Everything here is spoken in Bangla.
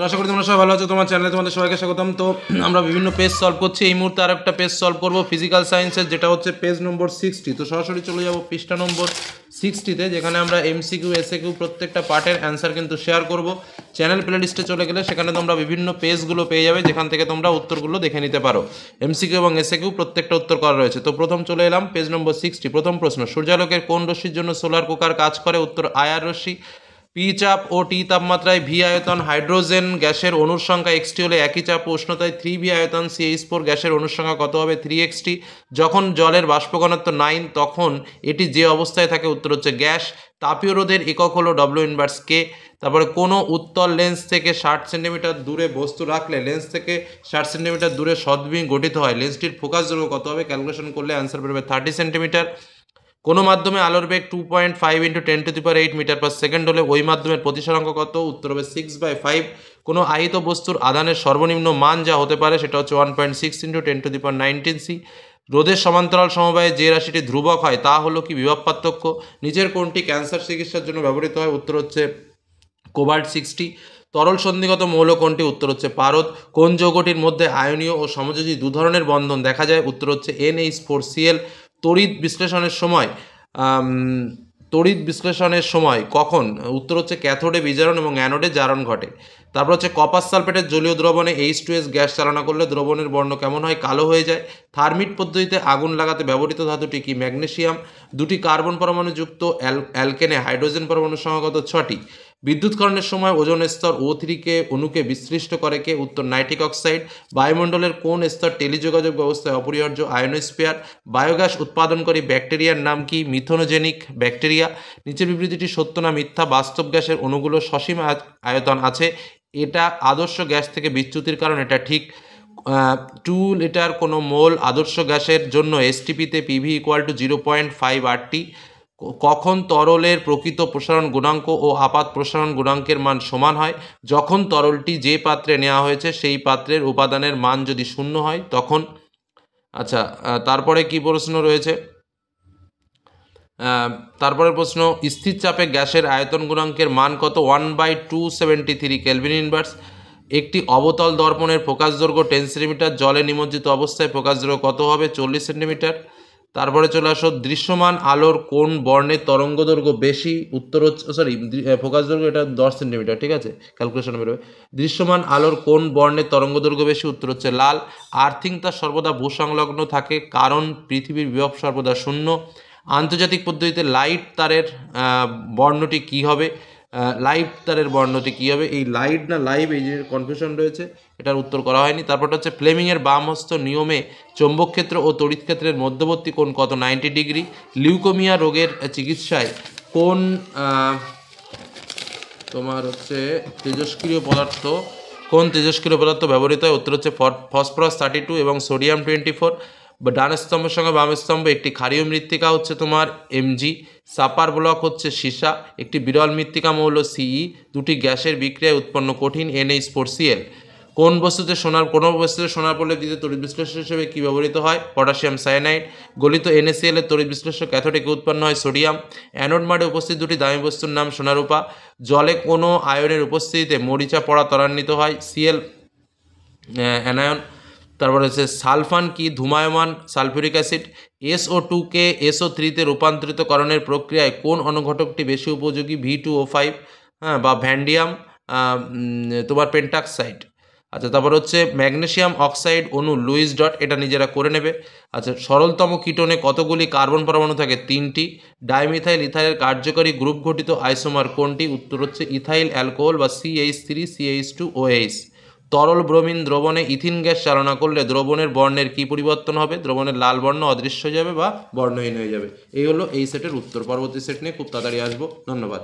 আশা করি তোমরা সবাই ভালো আছো। তোমার চ্যানেলে তোমাদের সবাইকে স্বাগতম। তো আমরা বিভিন্ন পেজ সলভ করছি। এই মুহূর্তে আর একটা পেজ সলভ করবো ফিজিক্যাল সায়েন্সের, যেটা হচ্ছে পেজ নম্বর 60। তো সরাসরি চলে যাবো পৃষ্ঠা নম্বর 60-তে, যেখানে আমরা এমসিকিউ এসএকিউ প্রত্যেকটা পার্টের অ্যান্সার কিন্তু শেয়ার করব। চ্যানেল প্লে লিস্টে চলে গেলে সেখানে তোমরা বিভিন্ন পেজগুলো পেয়ে যাবে, যেখান থেকে তোমরা উত্তরগুলো দেখে নিতে পারো। এমসিকিউ এবং এসএকিউ প্রত্যেকটা উত্তর করা রয়েছে। তো প্রথম চলে এলাম পেজ নম্বর 60। প্রথম প্রশ্ন, সূর্যালোকের কোন রশ্মির জন্য সোলার কুকার কাজ করে? উত্তর আয়ার রশ্মি। পি চাপ ও টি তাপমাত্রায় ভি আয়তন হাইড্রোজেন গ্যাসের অণুর সংখ্যা এক্সটি হলে একই চাপ ও উষ্ণতায় 3 ভি আয়তন CH4 গ্যাসের অণুর সংখ্যা কত হবে? 3 xt। যখন জলের বাষ্প ঘনত্ব 9 তখন এটি যে অবস্থায় থাকে? উত্তর হচ্ছে গ্যাস। তাপীয় রোধের একক হলো W−K। তারপরে কোনো উত্তল লেন্স থেকে 60 সেন্টিমিটার দূরে বস্তু রাখলে লেন্স থেকে 60 সেন্টিমিটার দূরে সদ্বিম গঠিত হয়। লেন্সটির ফোকাস দৈর্ঘ্য কত হবে? ক্যালকুলেশন করলে অ্যান্সার বেরোবে 30 সেন্টিমিটার। কোনো মাধ্যমে আলোর বেগ 2.5 × 10⁸ মিটার পার সেকেন্ড হলে ওই মাধ্যমের প্রতিসরাঙ্ক কত? উত্তর হবে 6/5। কোনো আহিত বস্তুর আধানের সর্বনিম্ন মান যা হতে পারে সেটা হচ্ছে 1.6 × 10⁻19c। রোদের সমান্তরাল সমবায়ে যে রাশিটি ধ্রুবক হয় তা হলো কি? বিভব পার্থক্য। নিচের কোনটি ক্যান্সার চিকিৎসার জন্য ব্যবহৃত হয়? উত্তর হচ্ছে কোবাল্ট-60। তরল সন্ধিগত মৌল কোনটি? উত্তর হচ্ছে পারদ। কোন যৌগটির মধ্যে আয়নীয় ও সমযোজী দু ধরনের বন্ধন দেখা যায়? উত্তর হচ্ছে NH4Cl। তড়িৎ বিশ্লেষণের সময় কখন? উত্তর হচ্ছে ক্যাথোডে বিজারণ এবং অ্যানোডে জারণ ঘটে। তারপর হচ্ছে কপার সালফেটের জলীয় দ্রবণে H2S গ্যাস চালনা করলে দ্রবণের বর্ণ কেমন হয়? কালো হয়ে যায়। থার্মিট পদ্ধতিতে আগুন লাগাতে ব্যবহৃত ধাতুটি কি? ম্যাগনেসিয়াম। দুটি কার্বন পরমাণু যুক্ত অ্যালকেনে হাইড্রোজেন পরমাণুর সংখ্যা কত? 6টি। বিদ্যুৎকরণের সময় ওজোন স্তর O3 অণুকে বিশ্লিষ্ট করে কে? উত্তর নাইট্রিক অক্সাইড। বায়ুমণ্ডলের কোন স্তর টেলিযোগাযোগ ব্যবস্থায় অপরিহার্য? আয়োনোস্ফিয়ার। বায়োগ্যাস উৎপাদনকারী ব্যাকটেরিয়ার নাম কি? মিথোনোজেনিক ব্যাকটেরিয়া। নিচের বিবৃতিটি সত্য না মিথ্যা? বাস্তব গ্যাসের অণুগুলো সসীম আয়তন আছে, এটা আদর্শ গ্যাস থেকে বিচ্যুতির কারণ, এটা ঠিক। 2 লিটার কোনো মোল আদর্শ গ্যাসের জন্য STP-তে PV = 0.5 RT। কখন তরলের প্রকৃত প্রসারণ গুণাঙ্ক ও আপাত প্রসারণ গুণাঙ্কের মান সমান হয়? যখন তরলটি যে পাত্রে নেওয়া হয়েছে সেই পাত্রের উপাদানের মান যদি 0 হয় তখন। আচ্ছা, তারপরে কি প্রশ্ন রয়েছে? তারপরের প্রশ্ন, স্থির চাপে গ্যাসের আয়তন গুণাঙ্কের মান কত? 1/273 কেলভিন ইনভার্স। একটি অবতল দর্পণের ফোকাস দৈর্ঘ্য 10 সেন্টিমিটার, জলে নিমজ্জিত অবস্থায় ফোকাস দৈর্ঘ্য কত হবে? 40 সেন্টিমিটার। তারপরে চলে আসো, দৃশ্যমান আলোর কোন বর্ণের তরঙ্গ দৈর্ঘ্য বেশি? উত্তর হচ্ছে ফোকাস দৈর্ঘ্য এটা 10 সেন্টিমিটার, ঠিক আছে, ক্যালকুলেশন বেরোবে। দৃশ্যমান আলোর কোন বর্ণের তরঙ্গ দৈর্ঘ্য বেশি? উত্তর হচ্ছে লাল। আর্থিং তার সর্বদা ভূসংলগ্ন থাকে কারণ পৃথিবীর বিভব সর্বদা 0। আন্তর্জাতিক পদ্ধতিতে লাইট তারের বর্ণটি কী হবে? লাইট তারের বর্ণটি কী হবে? এই লাইট না লাইভ, এই যে কনফিউশন রয়েছে, এটার উত্তর করা হয়নি। তারপরটা হচ্ছে ফ্লেমিংয়ের বামহস্ত নিয়মে চৌম্বক ক্ষেত্র ও তড়িৎ ক্ষেত্রের মধ্যবর্তী কোণ কত? 90 ডিগ্রি। লিউকোমিয়া রোগের চিকিৎসায় কোন তোমার হচ্ছে তেজস্ক্রিয় পদার্থ ব্যবহৃত হয়? উত্তর হচ্ছে ফসফরাস 32 এবং সোডিয়াম 24। ডান স্তম্ভের সঙ্গে বাম স্তম্ভ একটি ক্ষারীয় মৃত্তিকা হচ্ছে তোমার Mg। সাপার ব্লক হচ্ছে সীসা। একটি বিরল মৃত্তিকা মৌল Ce। দুটি গ্যাসের বিক্রিয়ায় উৎপন্ন কঠিন NH4Cl। কোন বস্তুতে সোনার প্রলেপ দিতে তড়িৎ বিশ্লেষ্য হিসেবে কী ব্যবহৃত হয়? Potassium cyanide. গলিত NaCl এর তড়িৎ বিশ্লেষ্য ক্যাথোডে কি উৎপন্ন হয়? সোডিয়াম। অ্যানোড মাডে উপস্থিত দুটি দামি বস্তুর নাম সোনারূপা। জলে কোনো আয়নের উপস্থিতিতে মরিচা পড়া ত্বরান্বিত হয়? Cl anion. তারপরে হচ্ছে সালফান কি? ধূমায়মান সালফিউরিক অ্যাসিড। SO2 SO3-তে রূপান্তরিতকরণের প্রক্রিয়ায় কোন অনুঘটকটি বেশি উপযোগী? V2O5 বা ভ্যান্ডিয়াম তোমার পেন্টাক্সাইড। আচ্ছা, তারপর হচ্ছে ম্যাগনেসিয়াম অক্সাইড অণু লুইস ডট, এটা নিজেরা করে নেবে। আচ্ছা, সরলতম কিটোনে কতগুলি কার্বন পরমাণু থাকে? 3টি। ডাইমিথাইল ইথাইলের কার্যকরী গ্রুপ গঠিত আইসোমার কোনটি? উত্তর হচ্ছে ইথাইল অ্যালকোহল বা CH3CH2OH। তরল ব্রোমিন দ্রবণে ইথিন গ্যাস চালনা করলে দ্রবণের বর্ণের কি পরিবর্তন হবে? দ্রবণের লাল বর্ণ অদৃশ্য হয়ে যাবে বা বর্ণহীন হয়ে যাবে। এই হলো এই সেটের উত্তর। পরবর্তী সেট নিয়ে খুব তাড়াতাড়ি আসবো। ধন্যবাদ।